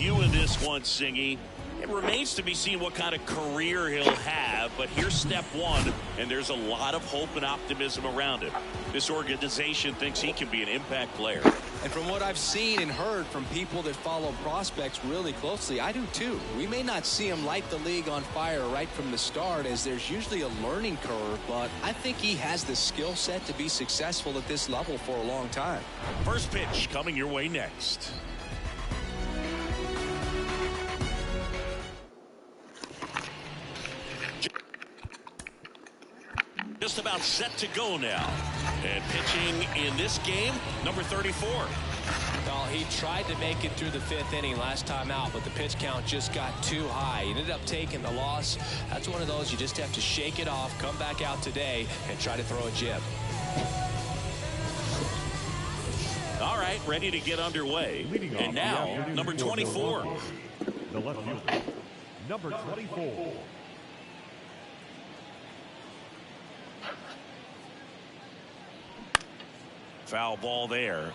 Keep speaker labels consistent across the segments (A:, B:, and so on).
A: you in this one, Singy. It remains to be seen what kind of career he'll have, but here's step one, and there's a lot of hope and optimism around him. This organization thinks he can be an impact player.
B: And from what I've seen and heard from people that follow prospects really closely, I do too. We may not see him light the league on fire right from the start, as there's usually a learning curve, but I think he has the skill set to be successful at this level for a long time.
A: First pitch coming your way next. Just about set to go now. And pitching in this game, number 34.
B: Well, he tried to make it through the fifth inning last time out, but the pitch count just got too high. He ended up taking the loss. That's one of those you just have to shake it off, come back out today, and try to throw a jib.
A: All right, ready to get underway. And now, number 24.
C: The left fielder, number 24.
A: Foul ball there.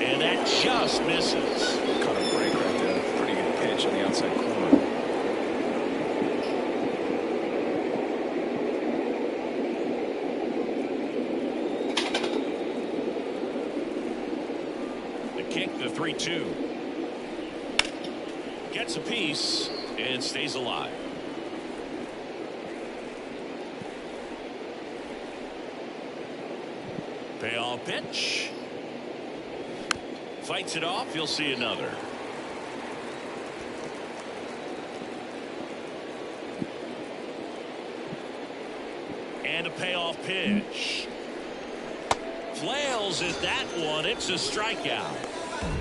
A: And that just misses.
B: Caught a break right there. Pretty good pitch on the outside corner.
A: The kick, the 3-2. Gets a piece and stays alive. Payoff pitch. Fights it off. You'll see another. And a payoff pitch. Flails at that one. It's a strikeout.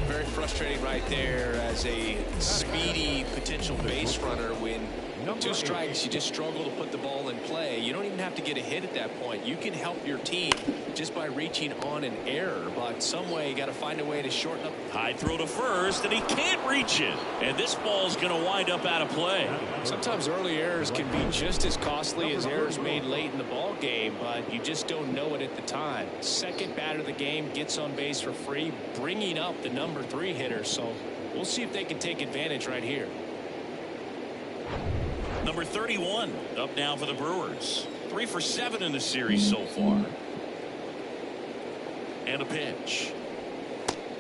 B: Very frustrating right there as a speedy potential base runner. When two strikes, you just struggle to put the ball in play. You don't even have to get a hit at that point. You can help your team just by reaching on an error, but some way you got to find a way to shorten up.
A: High throw to first, and he can't reach it. And this ball's going to wind up out of play.
B: Sometimes early errors can be just as costly as errors made late in the ball game, but you just don't know it at the time. Second batter of the game gets on base for free, bringing up the number 3 hitter. So we'll see if they can take advantage right here.
A: Number 31 up now for the Brewers. 3 for 7 in the series so far. And a pitch.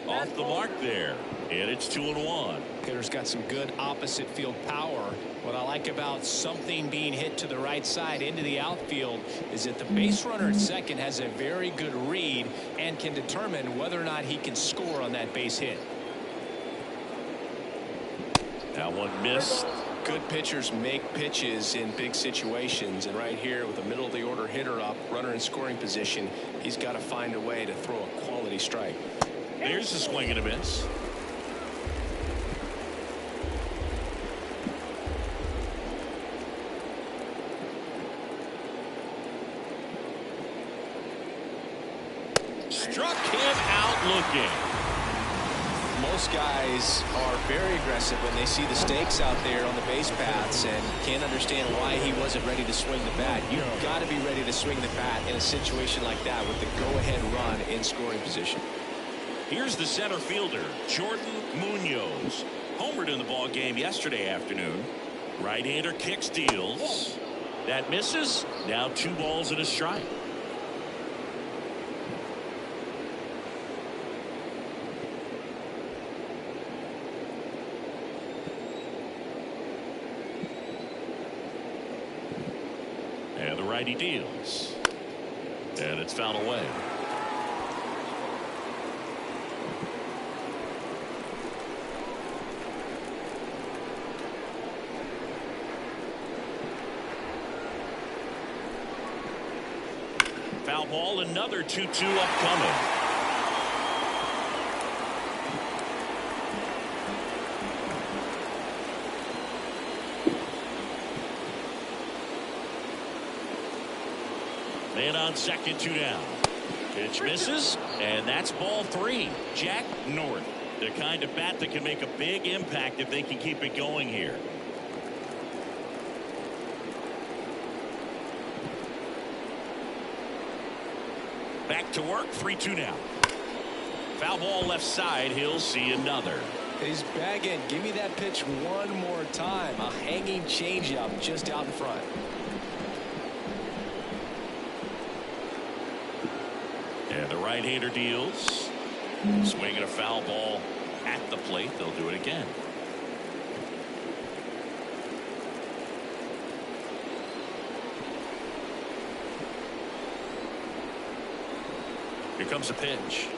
A: Off the mark there. And it's 2-1.
B: Hitter's got some good opposite field power. What I like about something being hit to the right side into the outfield is that the base runner at second has a very good read and can determine whether or not he can score on that base hit.
A: That one missed.
B: Good pitchers make pitches in big situations, and right here with a middle of the order hitter up, runner in scoring position, he's got to find a way to throw a quality strike.
A: There's a swing and a miss. Struck him out looking.
B: Most guys are very aggressive when they see the stakes out there on the base paths and can't understand why he wasn't ready to swing the bat. You've got to be ready to swing the bat in a situation like that with the go-ahead run in scoring position.
A: Here's the center fielder, Jordan Munoz. Homered in the ball game yesterday afternoon. Right-hander kicks, deals. That misses. Now 2 balls and a strike. And the righty deals. And it's fouled away. Foul ball, another 2-2 upcoming. Man on second, 2 down. Pitch misses, and that's ball 3. Jack North, the kind of bat that can make a big impact if they can keep it going here. Back to work. 3-2 now. Foul ball left side. He'll see another.
B: He's bagging. Give me that pitch one more time. A hanging changeup just out in front.
A: And the right-hander deals. Swinging a foul ball at the plate. They'll do it again. Here comes a pitch.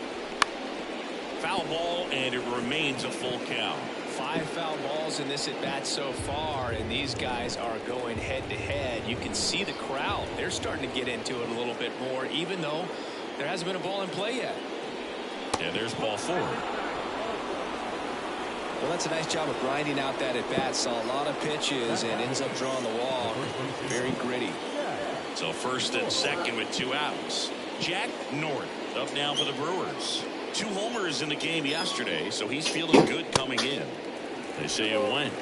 A: Foul ball, and it remains a full count.
B: 5 foul balls in this at bat so far, and these guys are going head to head. You can see the crowd. They're starting to get into it a little bit more, even though there hasn't been a ball in play yet.
A: And there's ball 4.
B: Well, that's a nice job of grinding out that at bat. Saw a lot of pitches and ends up drawing the walk. Very gritty.
A: So first and second with 2 outs. Jack North up now for the Brewers. 2 homers in the game yesterday, so he's feeling good coming in. They say it went.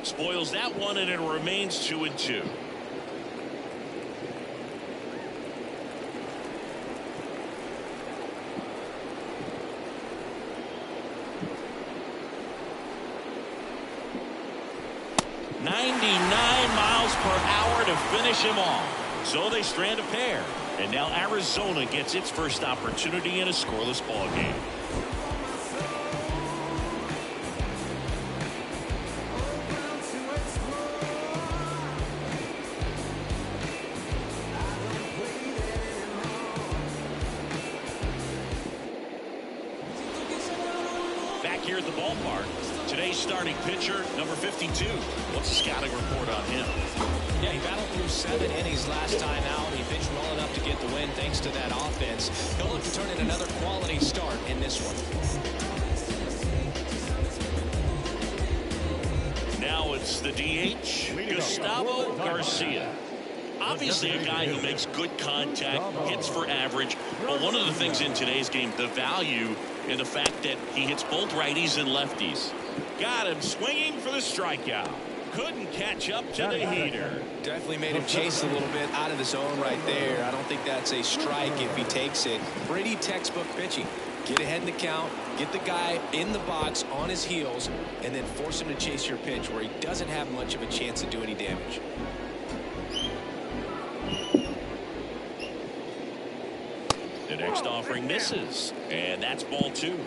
A: Spoils that one, and it remains 2-2. To finish him off. So they strand a pair. And now Arizona gets its first opportunity in a scoreless ball game. Back here at the ballpark, today's starting pitcher, number 52. What's the scouting report on him?
B: Yeah, he battled through 7 innings last time out. He pitched well enough to get the win thanks to that offense. He'll look to turn in another quality start in this one.
A: Now it's the DH, Gustavo Garcia. Obviously a guy who makes good contact, hits for average. But one of the things in today's game, the value in the fact that he hits both righties and lefties. Got him swinging for the strikeout. Couldn't catch up to the heater.
B: Definitely made him chase a little bit out of the zone right there. I don't think that's a strike if he takes it. Pretty textbook pitching. Get ahead in the count, get the guy in the box on his heels, and then force him to chase your pitch where he doesn't have much of a chance to do any damage.
A: The next offering misses, and that's ball 2.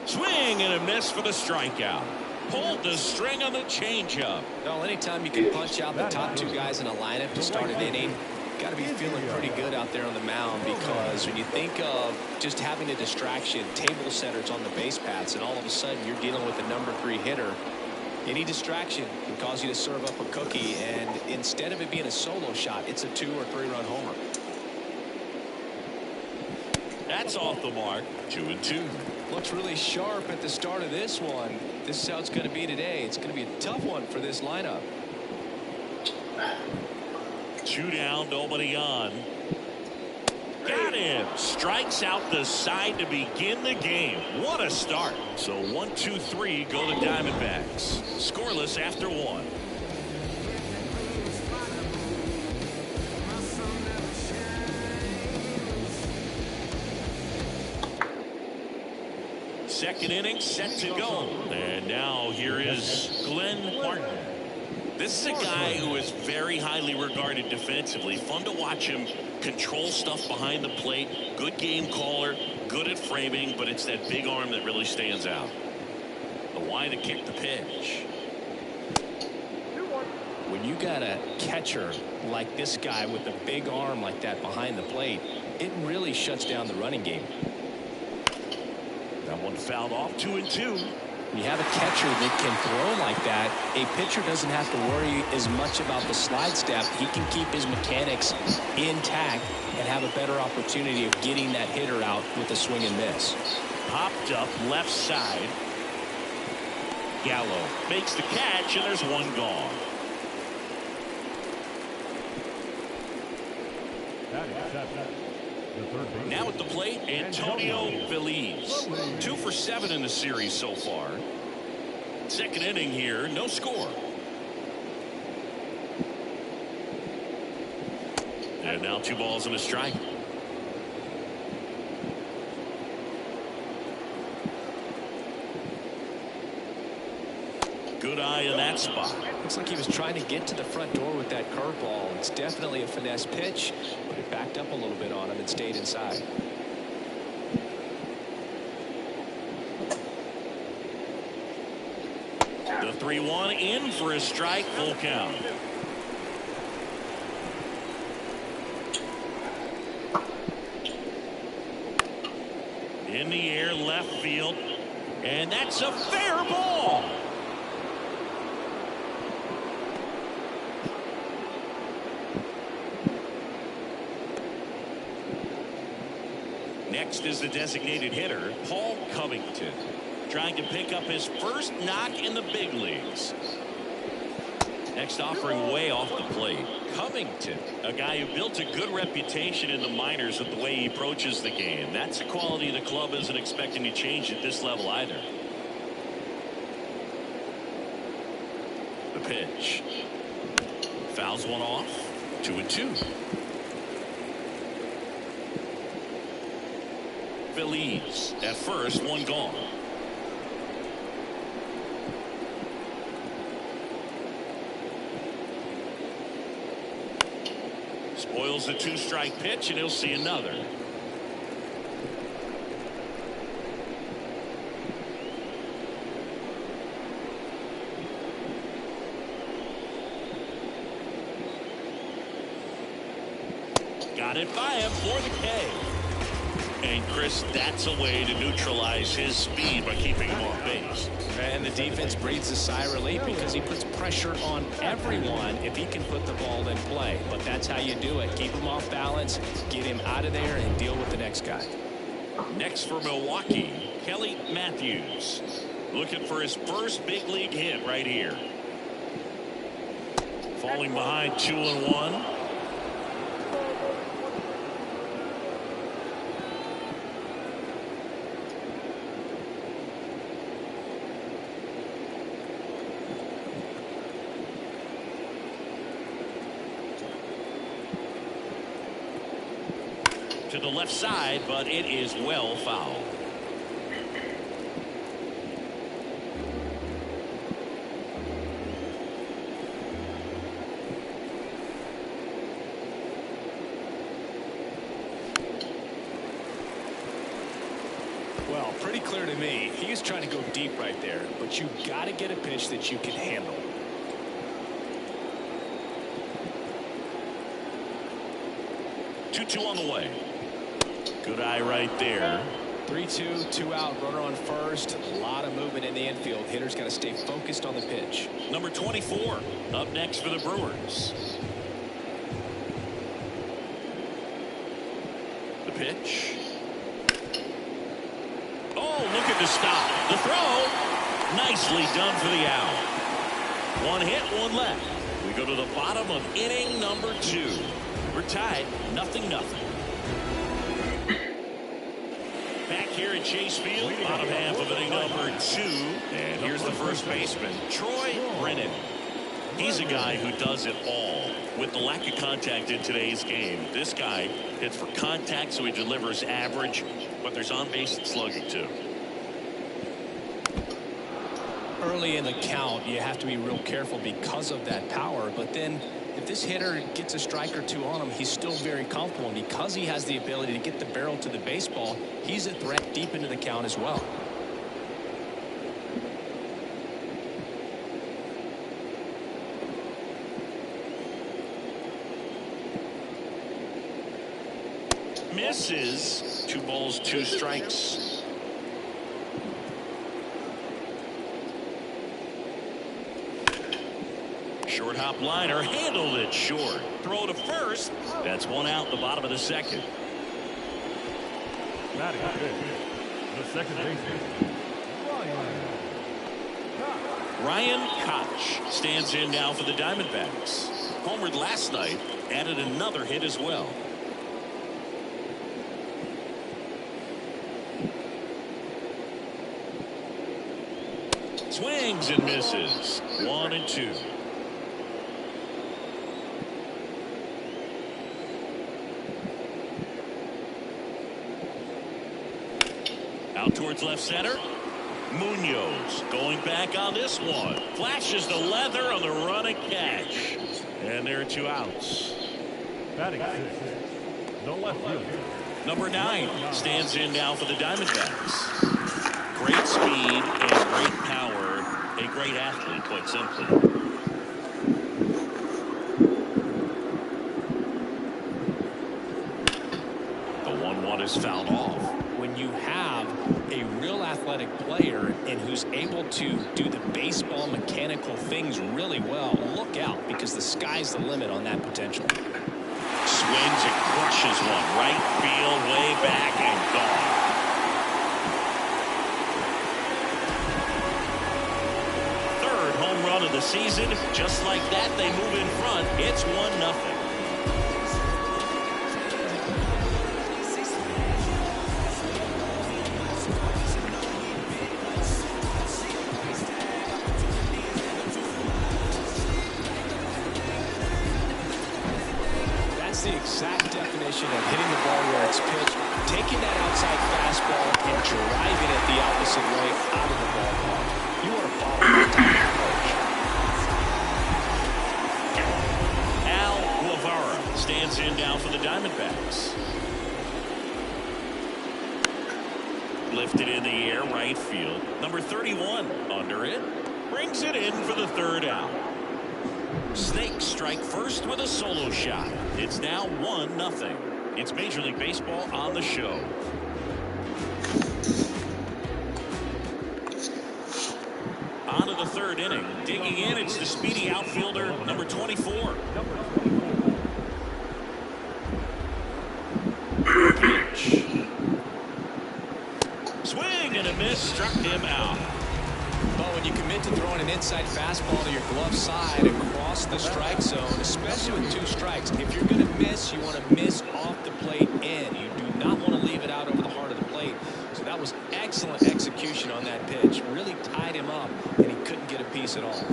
A: Swing and a miss for the strikeout. Pulled the string on the changeup.
B: Well, anytime you can punch out the top 2 guys in a lineup to start an inning, got to be feeling pretty good out there on the mound, because when you think of just having a distraction, table setters on the base paths, and all of a sudden you're dealing with the number 3 hitter, any distraction can cause you to serve up a cookie, and instead of it being a solo shot, it's a 2 or 3 run homer.
A: That's off the mark. 2-2.
B: Looks really sharp at the start of this one. This is how it's going to be today. It's going to be a tough one for this lineup.
A: 2 down, nobody on. Got him. Strikes out the side to begin the game. What a start. So 1-2-3 go the Diamondbacks. Scoreless after 1. Second inning set to go. And now here is Glenn Martin. This is a guy who is very highly regarded defensively. Fun to watch him control stuff behind the plate. Good game caller, good at framing, but it's that big arm that really stands out. The wide to kick the pitch.
B: When you got a catcher like this guy with a big arm like that behind the plate, it really shuts down the running game.
A: That one fouled off. 2-2.
B: When you have a catcher that can throw like that, a pitcher doesn't have to worry as much about the slide step. He can keep his mechanics intact and have a better opportunity of getting that hitter out with a swing and miss.
A: Popped up left side. Gallo makes the catch, and there's one gone.
C: Batting seventh, the third baseman.
A: Now at the plate, Antonio Feliz. 2 for 7 in the series so far. Second inning here, no score. And now 2 balls and a strike. Good eye in that spot.
B: Looks like he was trying to get to the front door with that curveball. It's definitely a finesse pitch, but it backed up a little bit on him and stayed inside.
A: The 3-1 in for a strike, full count. In the air, left field, and that's a fair ball. Next is the designated hitter, Paul Covington, trying to pick up his first knock in the big leagues. Next offering way off the plate. Covington, a guy who built a good reputation in the minors with the way he approaches the game. That's a quality the club isn't expecting to change at this level either. The pitch. Fouls one off. 2-2. Feliz at first, one gone. Spoils the 2-strike pitch, and he'll see another. Got it by him for the K. And Chris, that's a way to neutralize his speed by keeping him off base.
B: And the defense breathes a sigh of relief because he puts pressure on everyone if he can put the ball in play. But that's how you do it. Keep him off balance, get him out of there, and deal with the next guy.
A: Next for Milwaukee, Kelly Matthews. Looking for his first big league hit right here. Falling behind 2-1. To the left side, but it is well fouled.
B: Well, pretty clear to me. He's trying to go deep right there, but you got to get a pitch that you can handle.
A: Two on the way. Good eye right there.
B: 3-2, 2 out, runner on first. A lot of movement in the infield. Hitter's got to stay focused on the pitch.
A: Number 24 up next for the Brewers. The pitch. Oh, look at the stop. The throw. Nicely done for the out. One hit, one left. We go to the bottom of inning number 2. We're tied, 0-0. Back here at Chase Field, bottom half of inning number 2. And here's the first baseman, Troy Brennan. He's a guy who does it all. With the lack of contact in today's game, this guy hits for contact, so he delivers average, but there's on-base and slugging too.
B: Early in the count, you have to be real careful because of that power, but then if this hitter gets a strike or two on him, he's still very comfortable. And because he has the ability to get the barrel to the baseball, he's a threat deep into the count as well.
A: Misses. 2 balls, 2 strikes. Short hop liner, handled it short. Throw to first. That's 1 out in the bottom of the second.
C: Batting fifth, the second baseman,
A: Ryan Koch stands in now for the Diamondbacks. Homered last night, added another hit as well. Swings and misses. 1-2. Out towards left center. Munoz going back on this one. Flashes the leather on the run and catch. And there are 2 outs.
C: Batting sixth, the left fielder.
A: Number 9 stands in now for the Diamondbacks. Great speed and great power. A great athlete, quite simply. The 1-1 is fouled off.
B: When you have a real athletic player and who's able to do the baseball mechanical things really well, look out, because the sky's the limit on that potential.
A: Swings and crushes one. Right field, way back and gone. Third home run of the season. Just like that, they move in front. It's 1-0.
B: The exact definition of hitting the ball where it's pitched, taking that outside fastball and driving it the opposite way out of the ballpark. You want to follow that type of approach.
A: Al Guevara stands in now for the Diamondbacks. Lifted in the air, right field. Number 31 under it. Brings it in for the 3rd out. Snakes strike first with a solo shot. It's now 1-0. It's Major League Baseball on the show. On to the 3rd inning. Digging in, it's the speedy outfielder, number 24. Pitch. Swing and a miss, struck him out.
B: But when you commit to throwing an inside fastball to your glove side across the strike zone, especially with 2 strikes, if you're going to miss, you want to miss off the plate in. You do not want to leave it out over the heart of the plate. So that was excellent execution on that pitch. Really tied him up, and he couldn't get a piece at all.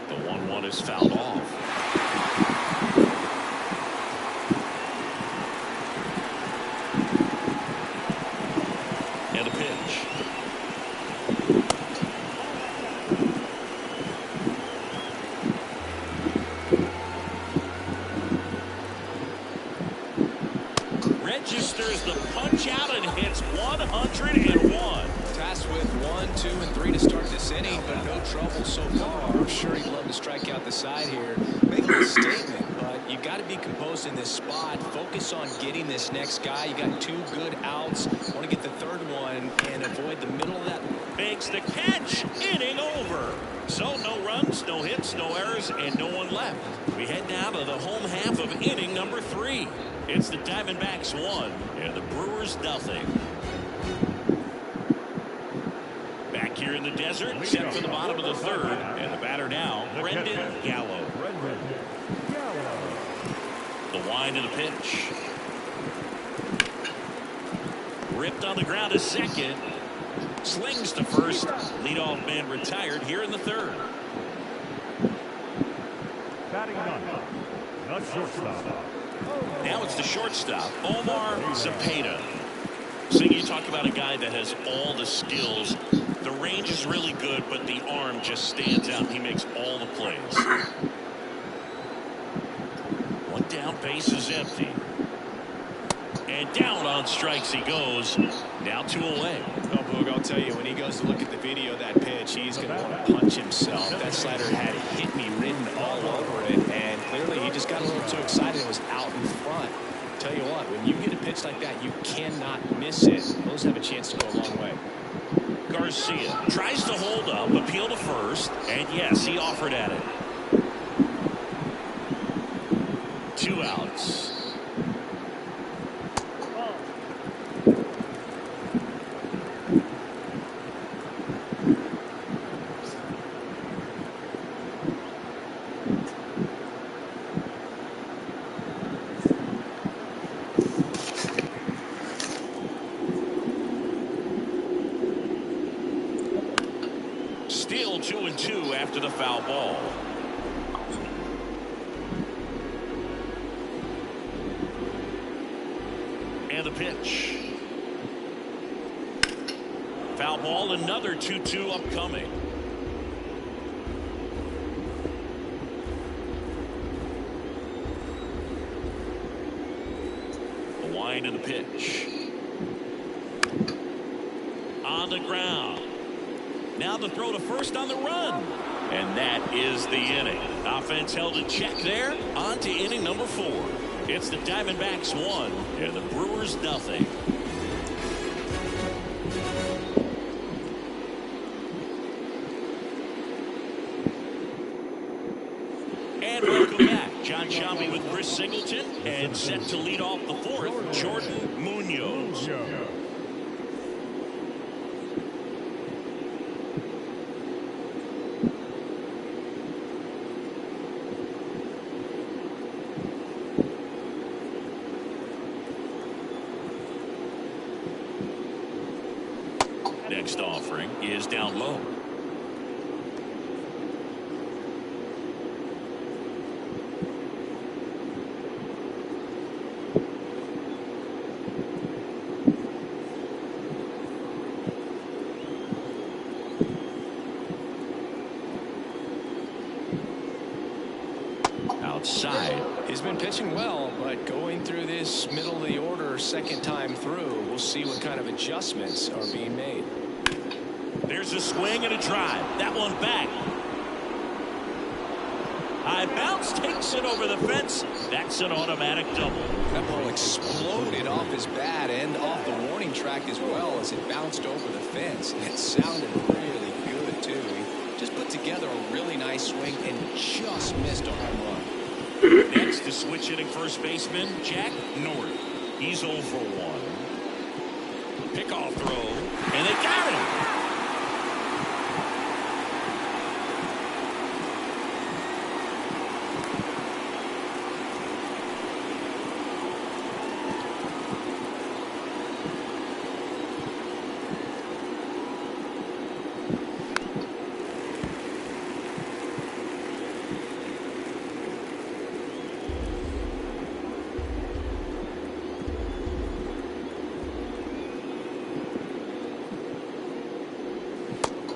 A: The 1-1 is fouled off. And a pitch. Registers the punch out and hits 101.
B: Tasked with 1, 2, and 3 to start this inning, but no trouble so far. I'm sure he'd love to strike out the side here. Make a little statement, but you got to be composed in this spot. Focus on getting this next guy. You got 2 good outs. Want to get the 3rd one and avoid the middle of that.
A: Makes the catch. Inning over. So no runs, no hits, no errors, and no one left. We head now to the home half of inning number 3. It's the Diamondbacks 1 and the Brewers nothing. Back here in the desert, set for the bottom of the 3rd, and the batter now, Brendan Gallo. The wind of the pitch. Ripped on the ground to second. Slings to first. Leadoff man retired here in the 3rd.
C: Batting 9, the shortstop.
A: Now it's the shortstop, Omar Zapata. So you talk about a guy that has all the skills. The range is really good, but the arm just stands out. He makes all the plays. 1 down, base is empty. And down on strikes he goes. Now 2 away.
B: Oh, Boog, I'll tell you, when he goes to look at the video of that pitch, he's going to want to punch himself. That slider had hit me written all over it, and clearly he just got a little too excited and was out in front. Tell you what, when you get a pitch like that, you cannot miss it. Those have a chance to go a long way.
A: Garcia tries to hold up, appeal to first, and yes, he offered at it. 2 outs. Still 2-2 after the foul ball. And the pitch. Foul ball, another 2-2 upcoming. The wind of the pitch. On the ground. Now the throw to first on the run. And that is the inning. Offense held in check there. On to inning number 4. It's the Diamondbacks 1 and the Brewers nothing. And welcome back. John Sciambi with Chris Singleton. And set to lead off the 4th, Jordan Munoz. Next offering is down low. Outside.
B: He's been pitching well, but going through this middle of the order second time through, we'll see what kind of adjustments are being made.
A: There's a swing and a drive. That one back. High bounce takes it over the fence. That's an automatic double.
B: That ball exploded off his bat and off the warning track as well as it bounced over the fence. And it sounded really good, too. He just put together a really nice swing and just missed a home run.
A: Next to switch hitting first baseman, Jack Norton. He's 0 for 1. Pickoff throw, and they got him.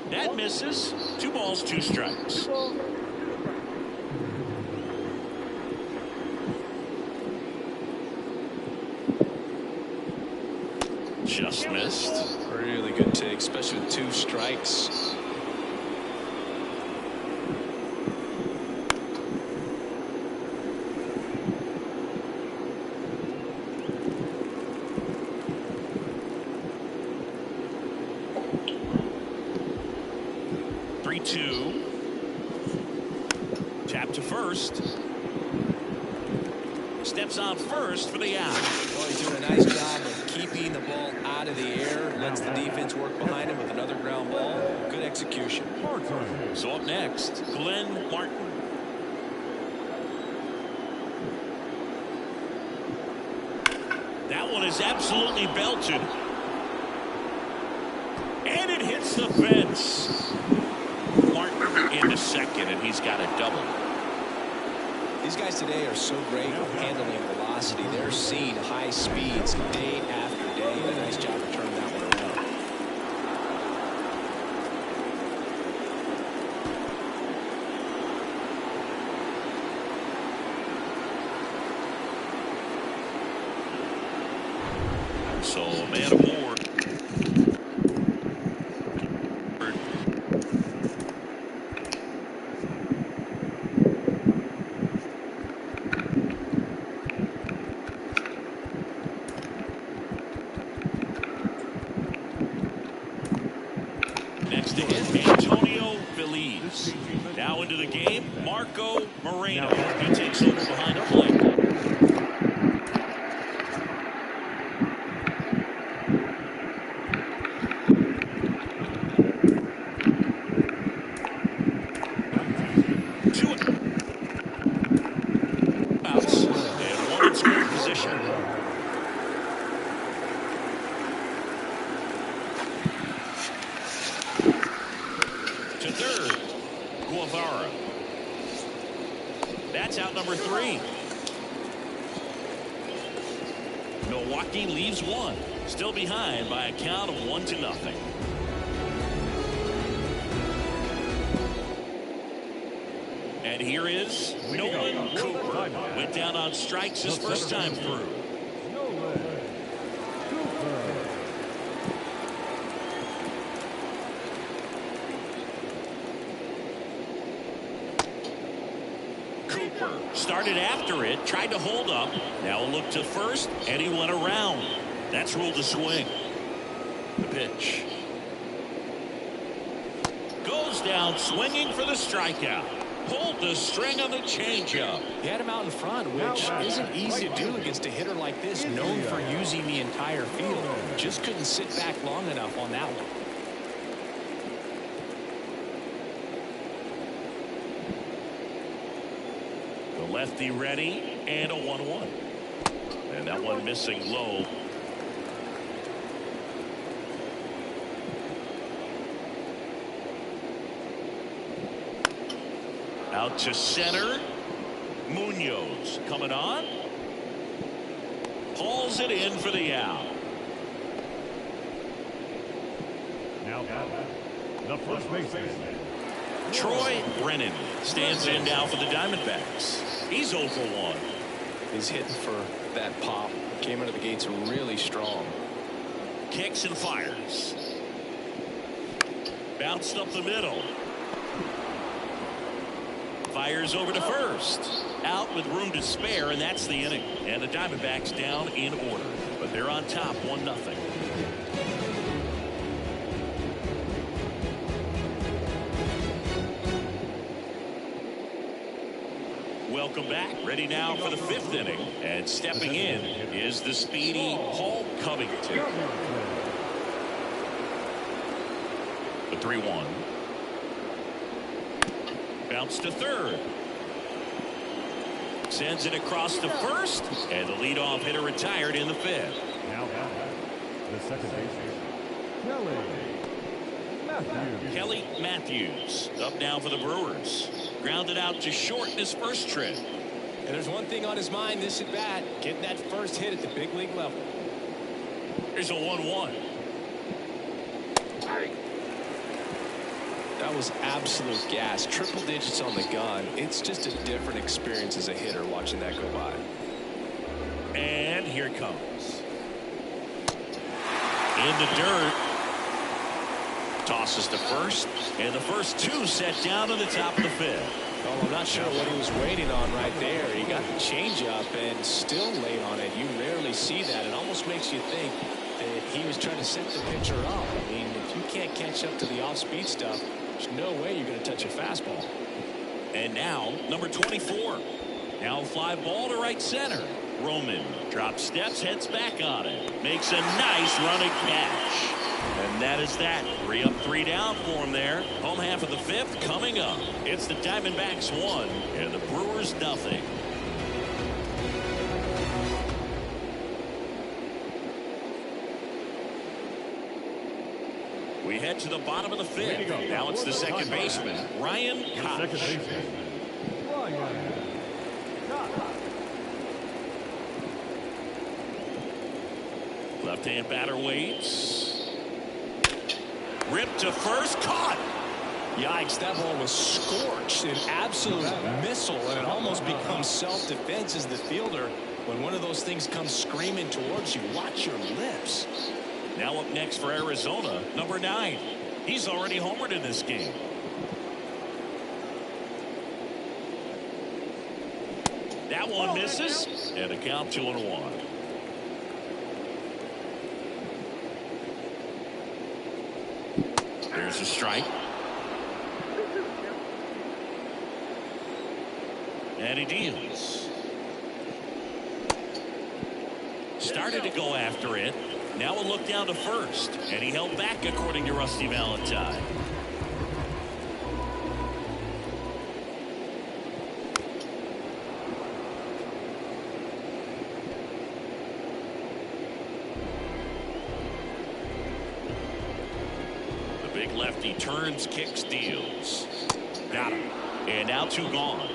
A: That misses. 2 balls, 2 strikes. Just missed.
B: Really good take, especially with 2 strikes.
A: Tap to first. Steps on first for the out.
B: Well, he's doing a nice job of keeping the ball out of the air. Lets the defense work behind him with another ground ball. Good execution.
A: So up next, Glenn Martin. That one is absolutely belted. And it hits the fence. Martin into second, and he's got a double.
B: These guys today are so great at handling velocity. They're seeing high speeds day after day. A nice job of turning that one around.
A: So a man aboard. Next to hit, Antonio Feliz. Now into the game, Marco Moreno. He takes over behind the plate. To third. Guevara. That's out number 3. Milwaukee leaves one. Still behind by a count of 1-0. And here is Nolan Cooper. Went down on strikes his first time through. Cooper started after it, tried to hold up. Now a look to first, and he went around. That's ruled a swing. The pitch. Goes down swinging for the strikeout. Pulled the string on the changeup.
B: He had him out in front, which isn't easy to do against a hitter like this, known for using the entire field. Just couldn't sit back long enough on that one.
A: The lefty ready, and a 1-1. And that one missing low. Out to center. Munoz coming on. Hauls it in for the out.
C: Now, the first baseman,
A: Troy Brennan stands in now for the Diamondbacks. He's 0 for 1.
B: He's hitting for that pop. Came out of the gates really strong.
A: Kicks and fires. Bounced up the middle. Fires over to first. Out with room to spare, and that's the inning. And the Diamondbacks down in order. But they're on top 1-0. Welcome back. Ready now for the 5th inning. And stepping in is the speedy Paul Covington. The 3-1. Bounce to third. Sends it across to first. And the leadoff hitter retired in the 5th.
C: now the second baseman,
A: Kelly Matthews up now for the Brewers. Grounded out to short in his first trip.
B: And there's one thing on his mind this at bat, getting that first hit at the big league level.
A: Here's a 1-1.
B: That was absolute gas. Triple digits on the gun. It's just a different experience as a hitter watching that go by.
A: And here it comes. In the dirt. Tosses to first. And the first 2 set down on the top of the 5th.
B: Oh, I'm not sure what he was waiting on right there. He got the changeup and still late on it. You rarely see that. It almost makes you think that he was trying to set the pitcher up. I mean, if you can't catch up to the off-speed stuff, there's no way you're going to touch a fastball.
A: And now, number 24. Now a fly ball to right center. Roman drops steps, heads back on it. Makes a nice running catch. And that is that. 3 up, 3 down for him there. Home half of the 5th coming up. It's the Diamondbacks 1 and the Brewers nothing. We head to the bottom of the 5th. Now it's the second baseman, Ryan Koch.
C: second baseman, Ryan Koch.
A: Left-hand batter waits. Ripped to first, caught.
B: Yikes, that ball was scorched, an absolute missile, and it almost becomes self-defense as the fielder. When one of those things comes screaming towards you, watch your lips.
A: Now up next for Arizona, number 9. He's already homered in this game. That one misses, and a count 2-1. There's a strike. And he deals. Started to go after it. Now a look down to first. And he held back, according to Rusty Valentine. Big lefty turns, kicks, deals. Got him. And now 2 gone.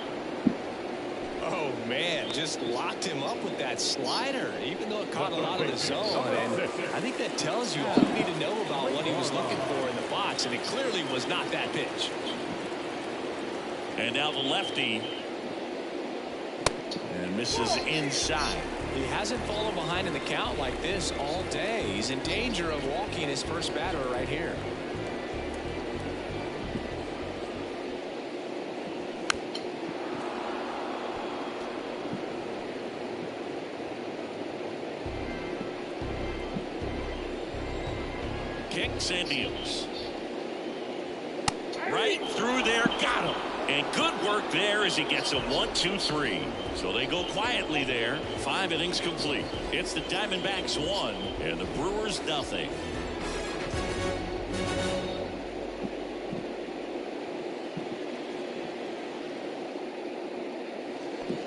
B: Oh, man, just locked him up with that slider, even though it caught a lot of the zone. And I think that tells you all you need to know about what he was looking for in the box, and it clearly was not that pitch.
A: And now the lefty. And misses inside.
B: He hasn't fallen behind in the count like this all day. He's in danger of walking his first batter right here.
A: Kicks and deals. Right through there, got him. And good work there as he gets a 1-2-3. So they go quietly there. 5 innings complete. It's the Diamondbacks 1 and the Brewers nothing.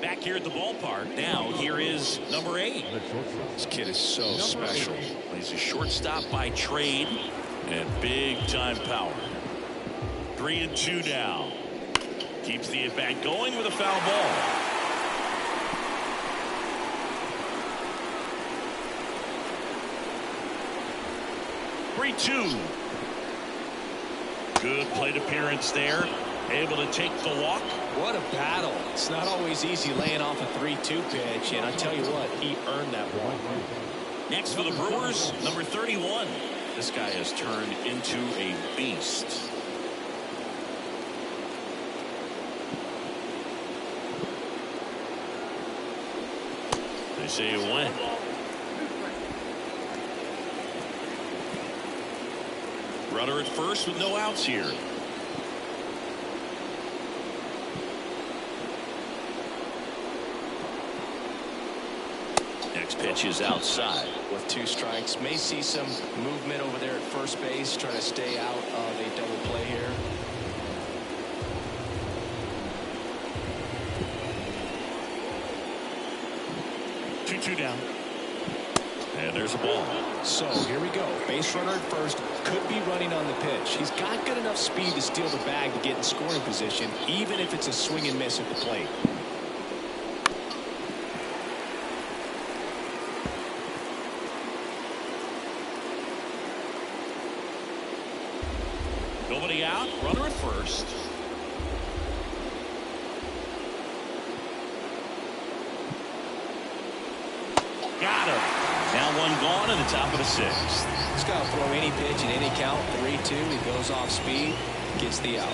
A: Back here at the ballpark. Now here is number 8.
B: This kid is so special.
A: He's a shortstop by trade and big time power. 3-2 now. Keeps the at-bat going with a foul ball. Good plate appearance there. Able to take the walk.
B: What a battle. It's not always easy laying off a 3-2 pitch, and I tell you what, he earned that one.
A: Next for the Brewers, number 31. This guy has turned into a beast. They say it went. Runner at first with no outs here. Next pitch is outside.
B: With 2 strikes, may see some movement over there at first base, trying to stay out of a double play here.
A: Two down. And there's a ball.
B: So here we go. Base runner at first, could be running on the pitch. He's got good enough speed to steal the bag to get in scoring position, even if it's a swing and miss at the plate.
A: Nobody out. Runner at first. Got him. Now 1 gone in the top of the 6th.
B: He's got to throw any pitch in any count. 3-2. He goes off speed, gets the out.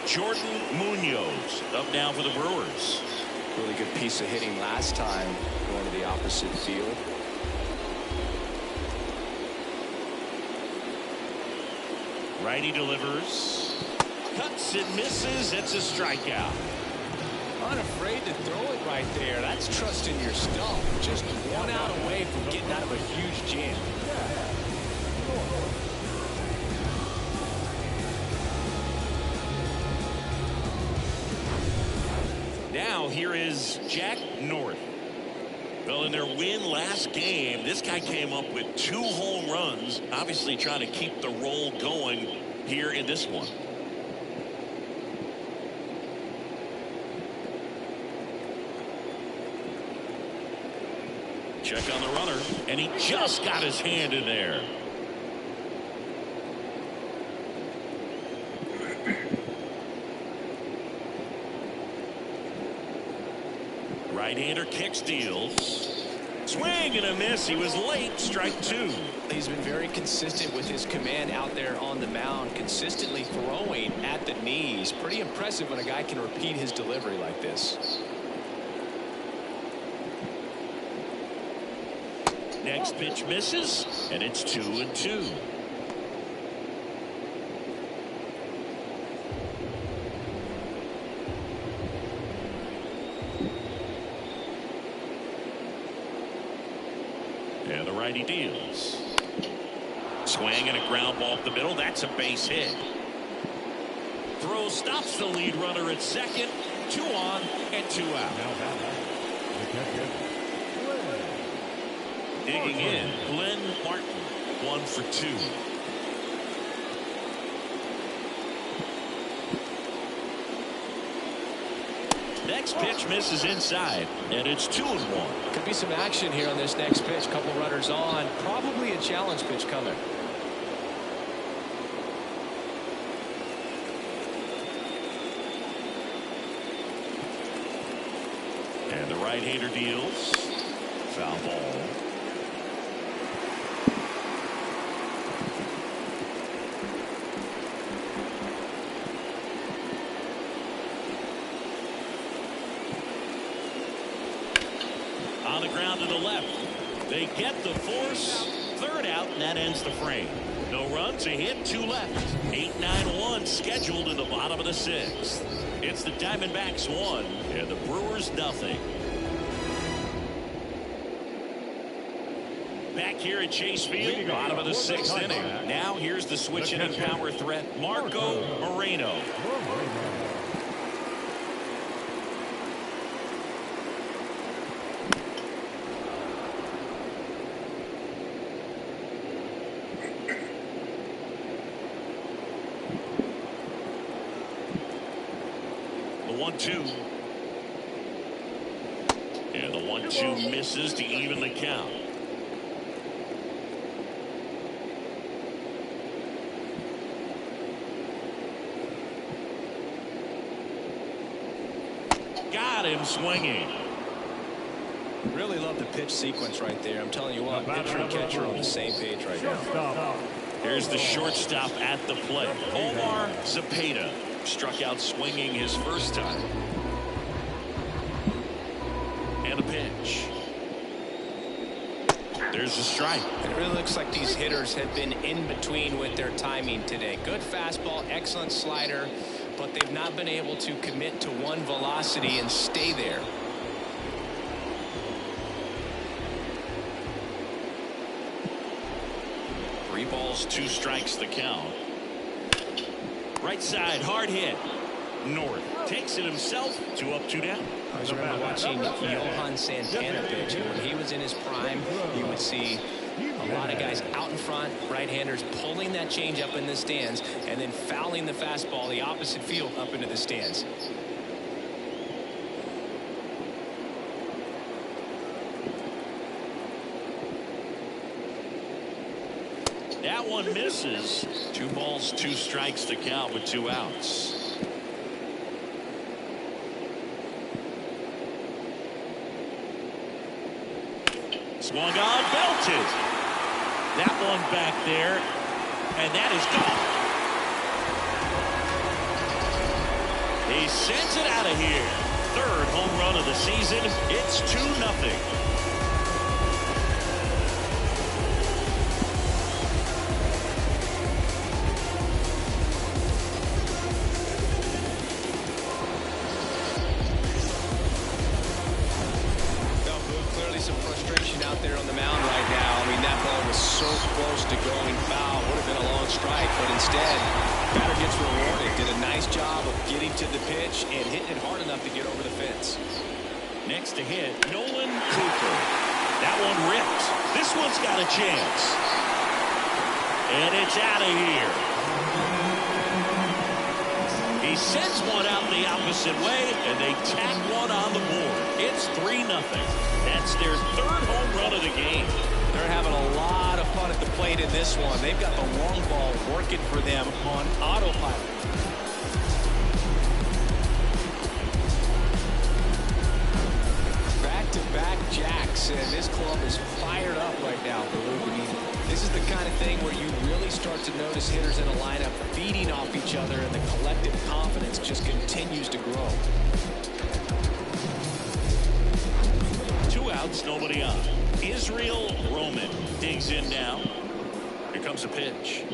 A: Jordan Munoz up now for the Brewers.
B: Really good piece of hitting last time, going to the opposite field.
A: Righty delivers. Cuts and misses. It's a strikeout.
B: Unafraid to throw it right there. That's trusting your stuff. Just 1 out away from getting out of a huge jam.
A: Now here is Jack North. Well, in their win last game, this guy came up with 2 home runs, obviously trying to keep the roll going here in this one. Check on the runner, and he just got his hand in there. Right-hander kicks, deals. Swing and a miss. He was late. Strike 2.
B: He's been very consistent with his command out there on the mound, consistently throwing at the knees. Pretty impressive when a guy can repeat his delivery like this.
A: Next pitch misses, and it's 2-2. And the righty deals. Swing and a ground ball up the middle. That's a base hit. Throw stops the lead runner at second. 2 on and 2 out. Digging in, Glenn Martin, 1 for 2. Next pitch misses inside, and it's 2-1.
B: Could be some action here on this next pitch. Couple runners on. Probably a challenge pitch coming.
A: And the right-hander deals. Foul ball. On the ground to the left. They get the force. Third out, and that ends the frame. No runs, a hit, 2 left. 8-9-1 scheduled in the bottom of the 6th. It's the Diamondbacks 1 and the Brewers nothing. Back here at Chase Field, bottom of the 6th inning. Now here's the switch inning power threat, Marco Moreno. The 1-2. And the 1-2 misses to even the count. Got him swinging.
B: Really love the pitch sequence right there. I'm telling you what, pitcher and catcher on the same page right now.
A: Here's the shortstop at the plate. Omar Zapata struck out swinging his first time. And a pitch. There's a strike.
B: It really looks like these hitters have been in between with their timing today. Good fastball, excellent slider, but they've not been able to commit to one velocity and stay there.
A: Three balls, 2 strikes the count. Right side, hard hit. North takes it himself. 2 up, 2 down.
B: I was remember watching Johan Santana pitch, and when he was in his prime, you would see a lot of guys out in front, right-handers pulling that change up in the stands, and then fouling the fastball the opposite field up into the stands.
A: That one misses. 2 balls, 2 strikes to count with 2 outs. Swung on, belted. That one back there, and that is gone. He sends it out of here. 3rd home run of the season. It's 2-0.
B: Out there on the mound right now. I mean, that ball was so close to going foul. Would have been a long strike, but instead, batter gets rewarded. Did a nice job of getting to the pitch and hitting it hard enough to get over the fence.
A: Next to hit, Nolan Cooper. That one ripped. This one's got a chance. And it's out of here. He sends one out the opposite way, and they tack one on the board. It's 3-0. That's their 3rd home run of the game.
B: They're having a lot of fun at the plate in this one. They've got the long ball working for them on autopilot. Back-to-back jacks, and this club is fired up right now. This is the kind of thing where you really start to notice hitters in a lineup feeding off each other, and the collective confidence just continues to grow.
A: 2 outs, nobody on. Israel Roman digs in now. Here comes a pitch.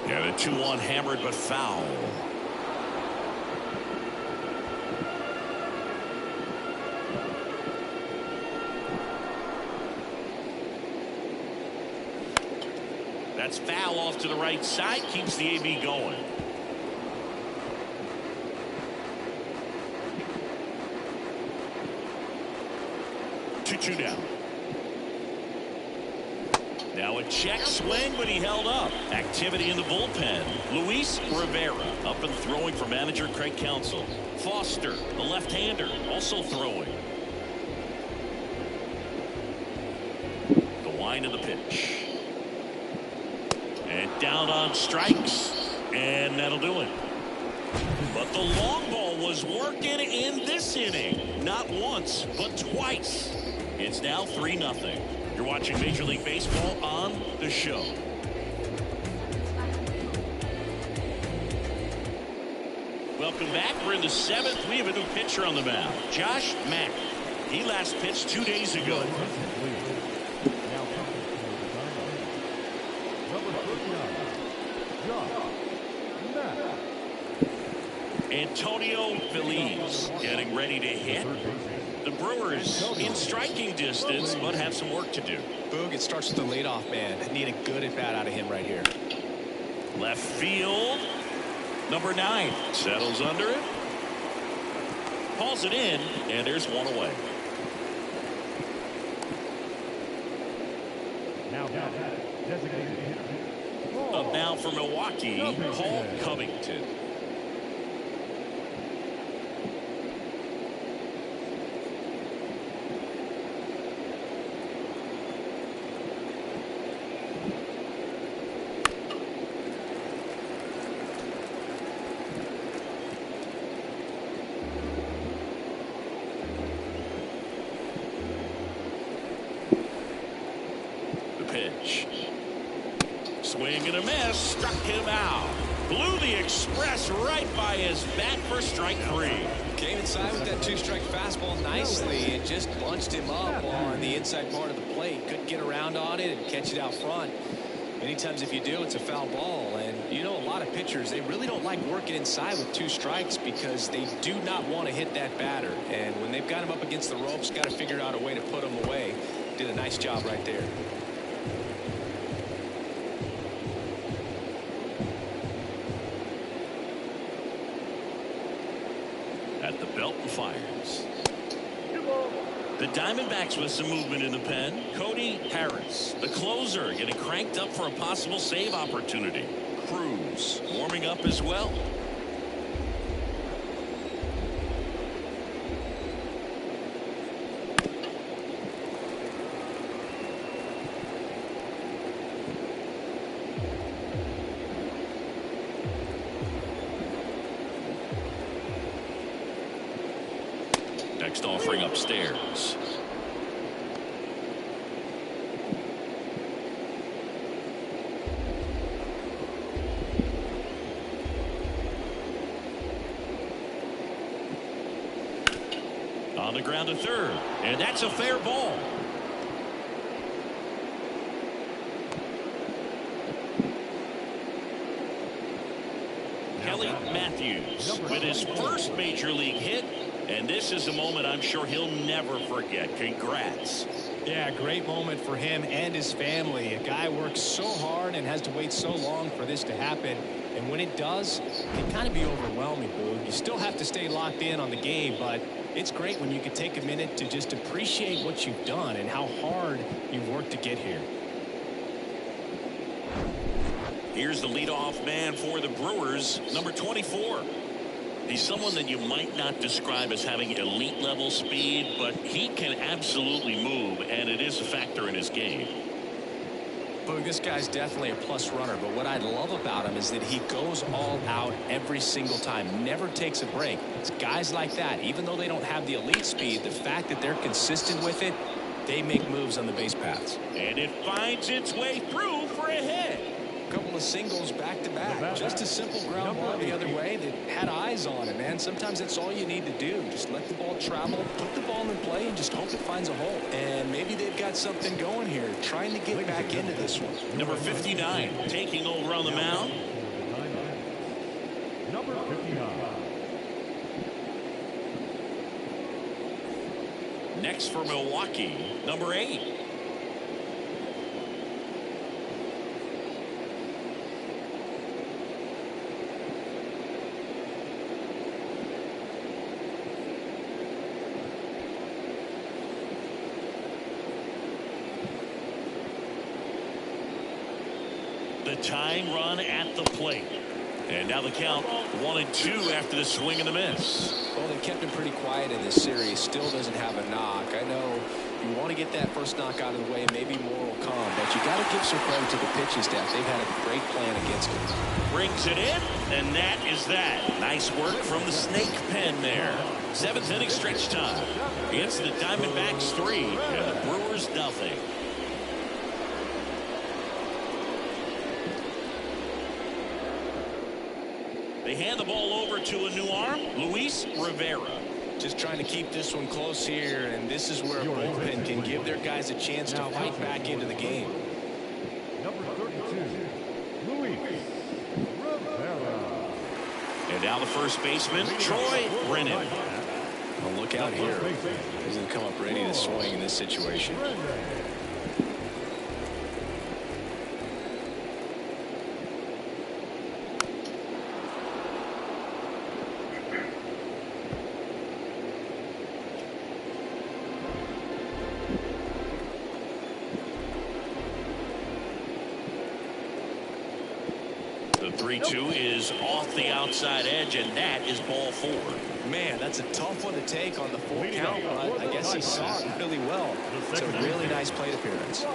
A: And a 2-1 hammered but foul. That's foul off to the right side. Keeps the AB going. Two down. Now a check swing, but he held up. Activity in the bullpen. Luis Rivera up and throwing for manager Craig Counsell. Foster, the left-hander, also throwing. The wind of the pitch. And down on strikes. And that'll do it. But the long ball was working in this inning. Not once, but twice. It's now 3-0. You're watching Major League Baseball on The Show. Welcome back. We're in the 7th. We have a new pitcher on the mound, Josh Mack. He last pitched 2 days ago. Antonio Feliz getting ready to hit. The Brewers in striking distance, but have some work to do.
B: Boog, it starts with the leadoff man. Need a good at bat out of him right here.
A: Left field. Number 9 settles under it. Pulls it in, and there's one away. Up now for Milwaukee, Paul Covington. Swing and a miss, struck him out. Blew the express right by his bat for strike 3.
B: Came inside with that 2-strike fastball nicely and just bunched him up on the inside part of the plate. Couldn't get around on it and catch it out front. Many times if you do, it's a foul ball. And you know, a lot of pitchers, they really don't like working inside with 2 strikes because they do not want to hit that batter. And when they've got him up against the ropes, got to figure out a way to put him away. Did a nice job right there.
A: At the belt and fires. The Diamondbacks with some movement in the pen. Cody Harris, the closer, getting cranked up for a possible save opportunity. Cruz warming up as well. Next offering upstairs. On the ground to third, and that's a fair ball. Kelly Matthews with his first major league hit. And this is a moment I'm sure he'll never forget. Congrats.
B: Yeah, great moment for him and his family. A guy works so hard and has to wait so long for this to happen. And when it does, it can kind of be overwhelming, Boog. You still have to stay locked in on the game, but it's great when you can take a minute to just appreciate what you've done and how hard you've worked to get here.
A: Here's the leadoff man for the Brewers, number 24. He's someone that you might not describe as having elite level speed, but he can absolutely move, and it is a factor in his game.
B: Boog, this guy's definitely a plus runner, but what I love about him is that he goes all out every single time, never takes a break. It's guys like that, even though they don't have the elite speed, the fact that they're consistent with it, they make moves on the base paths.
A: And it finds its way through for a hit.
B: Couple of singles back to back. Just a simple ground ball the other way that had eyes on it, man. Sometimes that's all you need to do. Just let the ball travel, put the ball in play, and just hope it finds a hole. And maybe they've got something going here, trying to get back into this one.
A: Number 59 taking over on the mound.
C: Number 59.
A: Next for Milwaukee, number 8. The tying run at the plate. And now the count 1-2 after the swing and the miss.
B: Well, they kept him pretty quiet in this series. Still doesn't have a knock. I know you want to get that first knock out of the way. Maybe more will come. But you got to give some credit to the pitching staff. They've had a great plan against him.
A: Brings it in, and that is that. Nice work from the snake pen there. 7th inning stretch time. It's the Diamondbacks 3 and the Brewers nothing. They hand the ball over to a new arm, Luis Rivera.
B: Just trying to keep this one close here, and this is where a bullpen can give their guys a chance to fight back into the game.
C: Number 32, Luis Rivera.
A: And now the first baseman, Troy Brennan.
B: Well, look out here. He's going to come up ready to swing in this situation.
A: The 3-2 is off the outside edge, and that is ball 4.
B: Man, that's a tough one to take on the full count, but I guess he saw it really well. It's a really nice plate appearance.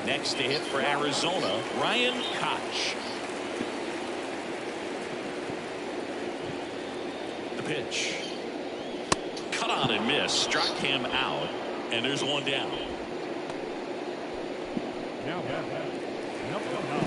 A: Next to hit for Arizona, Ryan Koch. The pitch. Cut on and miss. Struck him out, and there's one down.
C: Now, number 9.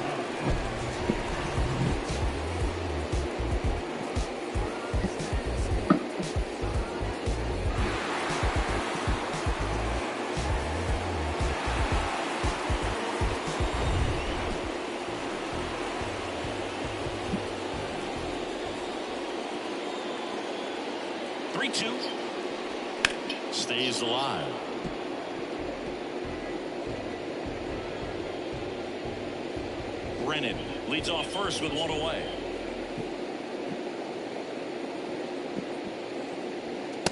A: 3-2. Stays alive. Brennan leads off first with one away.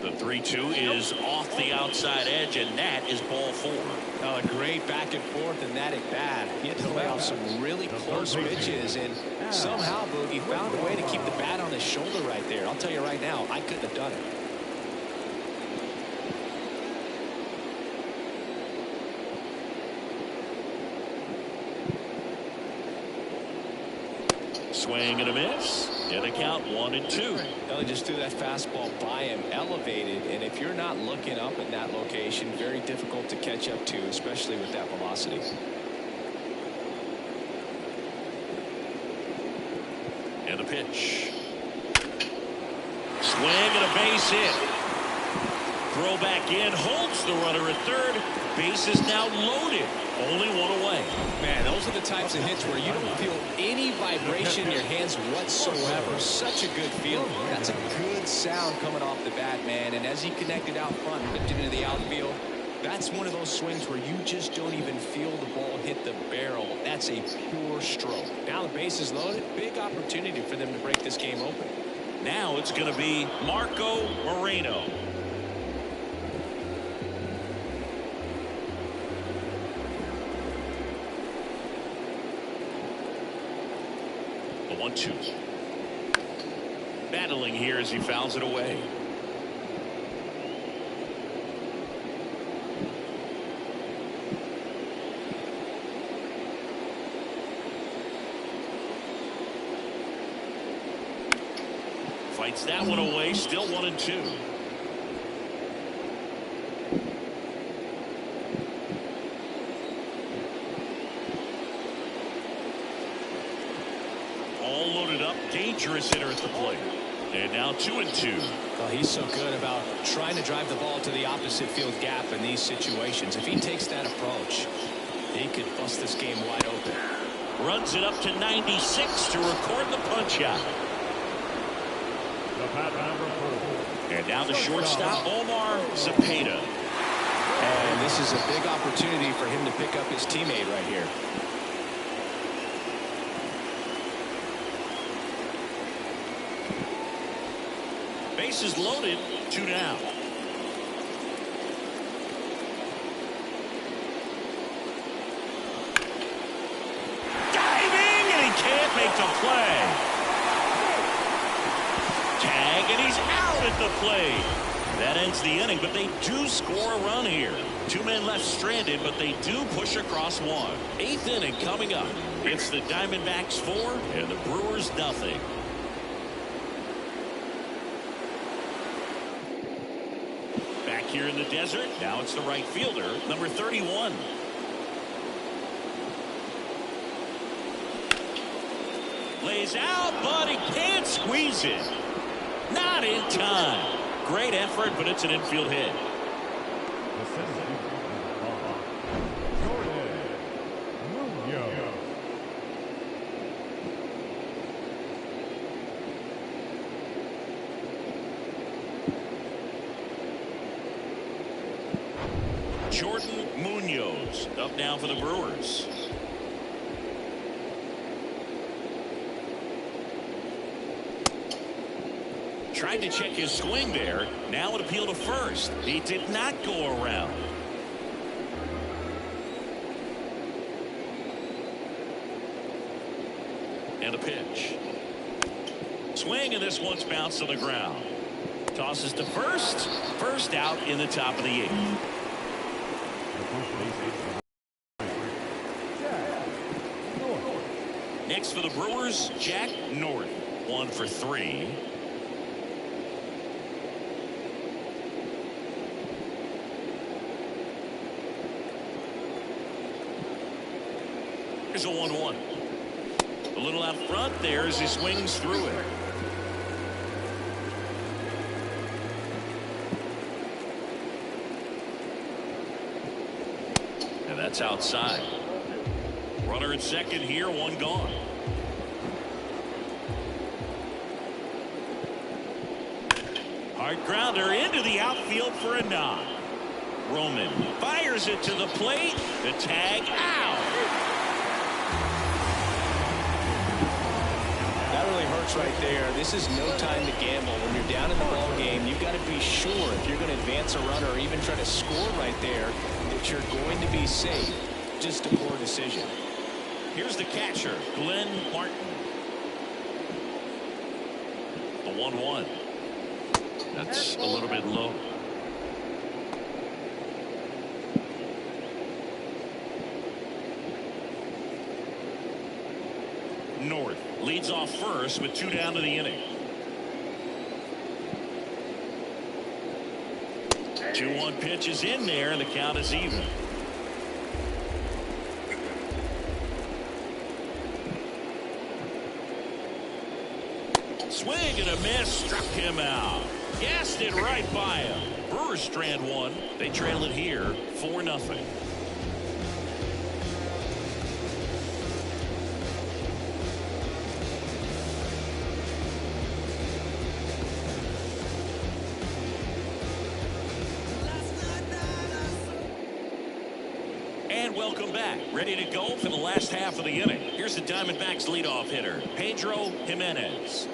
A: The 3-2 is off the outside edge, and that is ball 4.
B: Oh, a great back and forth, and that at bat. He had to lay off some really close pitches, and somehow, Boogie found a way to keep the bat on his shoulder right there. I'll tell you right now, I couldn't have done it.
A: Swing and a miss. And a count 1-2.
B: They just threw that fastball by him, elevated, and if you're not looking up in that location, very difficult to catch up to, especially with that velocity.
A: And a pitch. Swing and a base hit. Throw back in, holds the runner at third. Base is now loaded. Only one away.
B: Man, those are the types of hits where you don't feel any vibration in your hands whatsoever. Such a good feeling. That's a good sound coming off the bat, man. And as he connected out front, flipped it into the outfield, that's one of those swings where you just don't even feel the ball hit the barrel. That's a pure stroke. Now the base is loaded. Big opportunity for them to break this game open.
A: Now it's going to be Marco Moreno. The 1-2. Battling here as he fouls it away. Fights that one away. Still 1-2. All loaded up. Dangerous hitter at the plate. And now 2-2.
B: Well, he's so good about trying to drive the ball to the opposite field gap in these situations. If he takes that approach, he could bust this game wide open.
A: Runs it up to 96 to record the punch out. And now the shortstop, Omar Zapata.
B: And this is a big opportunity for him to pick up his teammate right here.
A: Bases loaded, 2 down. Diving make the play. Tag, and he's out at the plate. That ends the inning, but they do score a run here. 2 men left stranded, but they do push across one. 8th inning coming up. It's the Diamondbacks 4 and the Brewers nothing. Back here in the desert, now it's the right fielder, number 31. Lays out, but he can't squeeze it. Not in time. Great effort, but it's an infield hit.
C: The center fielder, Jordan Munoz.
A: Jordan Munoz up now for the Brewers. Tried to check his swing there. Now an appeal to first. He did not go around. And a pitch. Swing, and this one's bounced to the ground. Tosses to first. First out in the top of the 8th. Next for the Brewers, Jack North. 1 for 3. Here's a 1-1. A little out front there as he swings through it. And that's outside. Runner at second here, 1 gone. Hard grounder into the outfield for a knock. Roman fires it to the plate. The tag out.
B: That really hurts right there. This is no time to gamble. When you're down in the ball game, you've got to be sure if you're going to advance a runner or even try to score right there that you're going to be safe. Just a poor decision.
A: Here's the catcher, Glenn Martin. The 1-1. That's a little bit low. North leads off first with 2 down to the inning. 2-1 pitch is in there, and the count is even. Swing and a miss, struck him out. Gassed it right by him. Brewers strand 1. They trail it here 4-0. And welcome back. Ready to go for the last half of the inning. Here's the Diamondbacks leadoff hitter, Pedro Jimenez.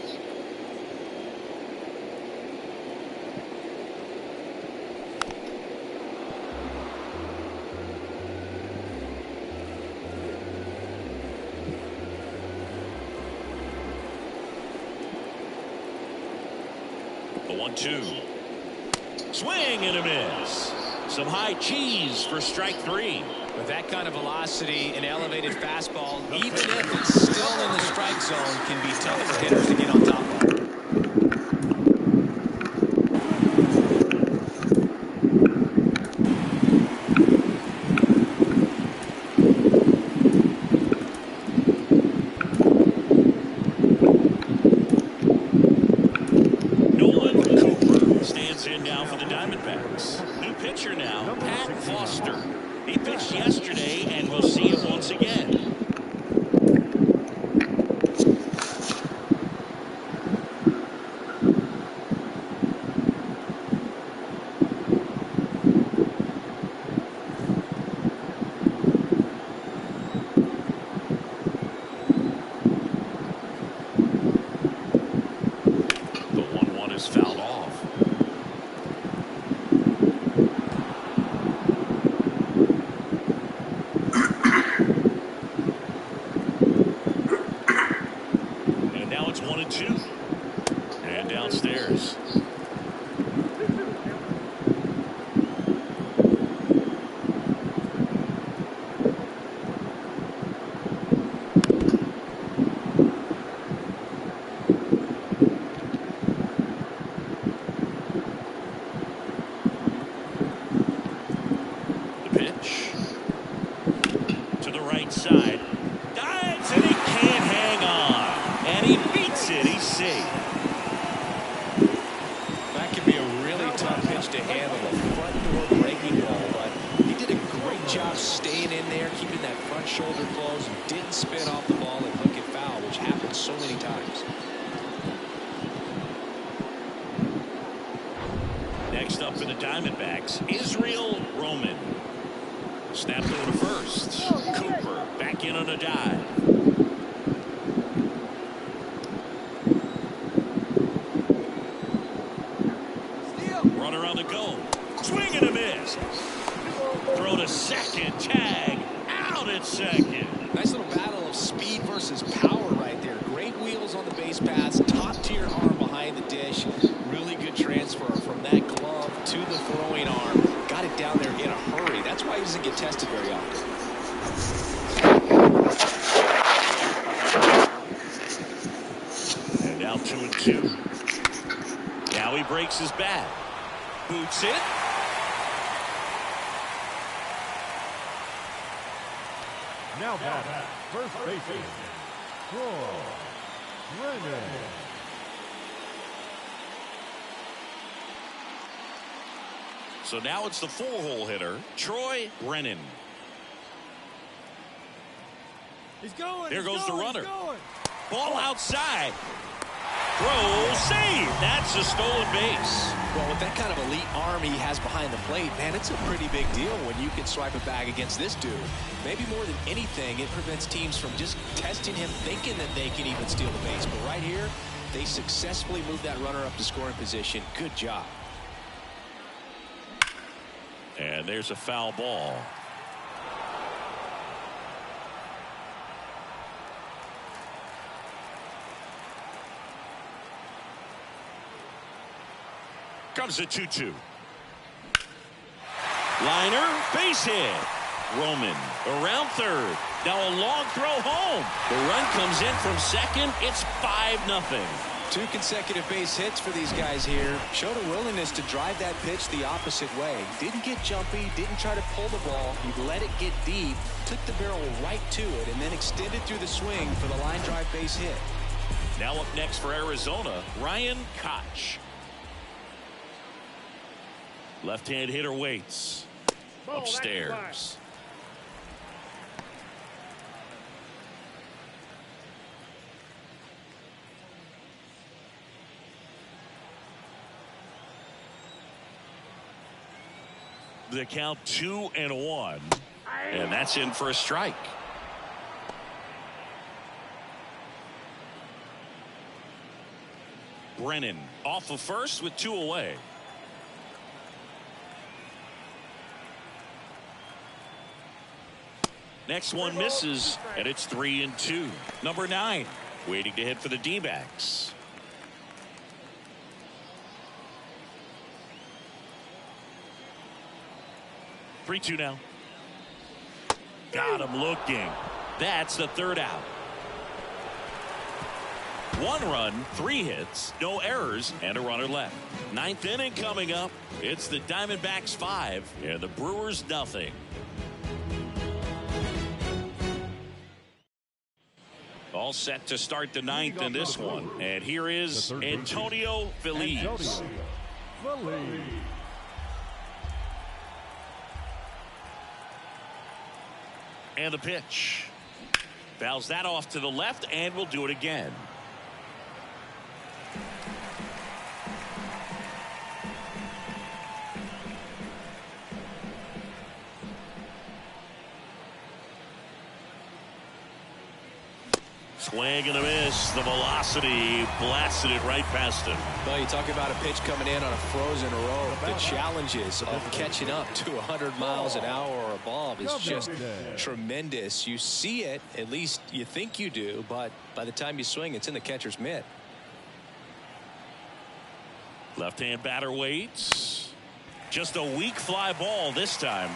A: The 1-2. Swing and a miss. Some high cheese for strike 3.
B: With that kind of velocity and elevated fastball, even if it's still in the strike zone, can be tough for hitters to get on top of.
A: Nolan Cooper stands in now for the Diamondbacks. New pitcher now, Pat Foster. He pitched yesterday, and we'll see him once again. 1-2. And downstairs. The pitch. To the right side. Dives and he can't hang on. And he beats it. He's safe.
B: That could be a really tough pitch to handle, a front door breaking ball, but he did a great job staying in there, keeping that front shoulder closed, and didn't spin off the ball and hook it foul, which happens so many times.
A: Next up for the Diamondbacks, Israel Roman. Snap throw to first. Cooper back in on a dive. Runner on the go. Swing and a miss. Throw to second. Tag. Out at second.
B: Nice little battle of speed versus power right there. Great wheels on the base paths. Top tier arm behind the dish. Really good transfer from that glove to the throwing arm. Got it down there in a hurry. That's why he doesn't get tested very often.
A: And now 2-2. Now he breaks his bat. Boots it.
C: Now back, first baseman, Troy Brennan.
A: So now it's the 4-hole hitter, Troy Brennan.
C: He's going.
A: There goes the runner. Ball outside. Throw, save. That's a stolen base.
B: Well, with that kind of elite arm he has behind the plate, man, it's a pretty big deal when you can swipe it back against this dude. Maybe more than anything, it prevents teams from just testing him, thinking that they can even steal the base. But right here, they successfully moved that runner up to scoring position. Good job.
A: And there's a foul ball. Comes a 2-2. Liner, base hit. Roman around third. Now a long throw home. The run comes in from second. It's 5-0.
B: 2 consecutive base hits for these guys here. Showed a willingness to drive that pitch the opposite way. Didn't get jumpy, didn't try to pull the ball. He let it get deep, took the barrel right to it, and then extended through the swing for the line drive base hit.
A: Now up next for Arizona, Ryan Koch. Left-hand hitter waits. Upstairs. The count 2-1. And that's in for a strike. Brennan off of first with 2 away. Next one misses, and it's 3-2. Number 9 waiting to hit for the D-backs. 3-2 now. Got him looking. That's the 3rd out. 1 run, 3 hits, no errors, and a runner left. 9th inning coming up. It's the Diamondbacks 5 and the Brewers nothing. All set to start the 9th in this one. And here is Antonio Feliz. And the pitch. Fouls that off to the left, and we'll do it again. Swing and a miss. The velocity blasted it right past him.
B: Well, you talk about a pitch coming in on a frozen road. The challenges of catching up to 100 miles an hour or above is just tremendous. You see it, at least you think you do, but by the time you swing, it's in the catcher's mitt.
A: Left-hand batter waits. Just a weak fly ball this time.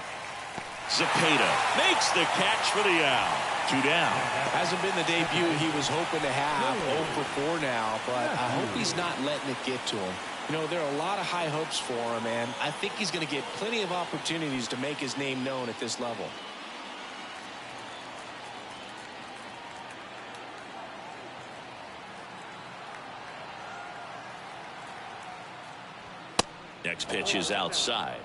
A: Zepeda makes the catch for the out. 2 down.
B: Hasn't been the debut he was hoping to have. 0 for 4 now, but I hope he's not letting it get to him. You know, there are a lot of high hopes for him, and I think he's going to get plenty of opportunities to make his name known at this level.
A: Next pitch is outside.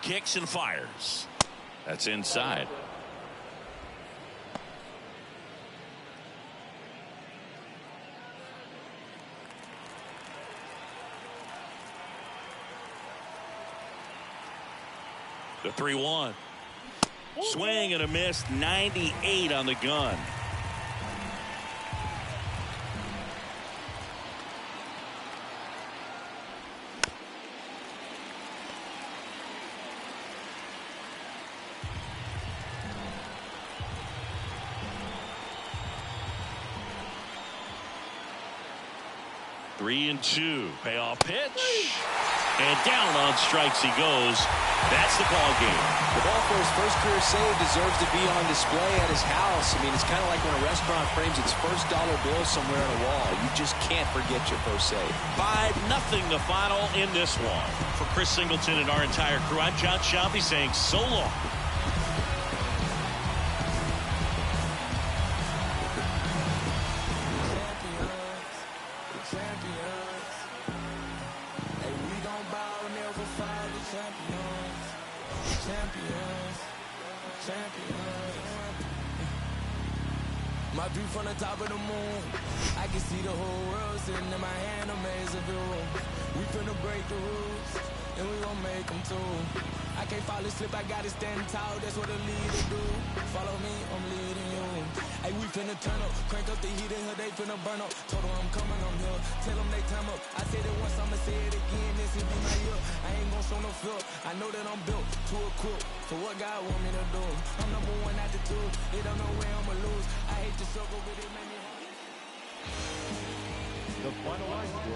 A: Kicks and fires. That's inside. The 3-1. Swing and a miss. 98 on the gun. Three and 2. Payoff pitch. And down on strikes he goes. That's the ball game.
B: The ball for his first career save deserves to be on display at his house. I mean, it's kind of like when a restaurant frames its first dollar bill somewhere on a wall. You just can't forget your first save.
A: 5-0 the final in this one. For Chris Singleton and our entire crew, I'm Jon Sciambi saying so long.
D: My view from the top of the moon, I can see the whole world sitting in my hand, amazing view. We finna break the rules, and we gon' make them too. I can't fall asleep, I gotta stand tall, that's what a leader do. Follow me, I'm leading you. Hey, we finna turn up, crank up the heat in here, they finna burn up. Told them I'm coming, I'm here, tell them they time up. I said it once, I'ma say it again, this will be my year. I ain't gon' show no fear, I know that I'm built to equip for what God want me to do. I'm #1 attitude, they don't know where I'ma lose. I hate to struggle, but it made me hard.
C: The final line score.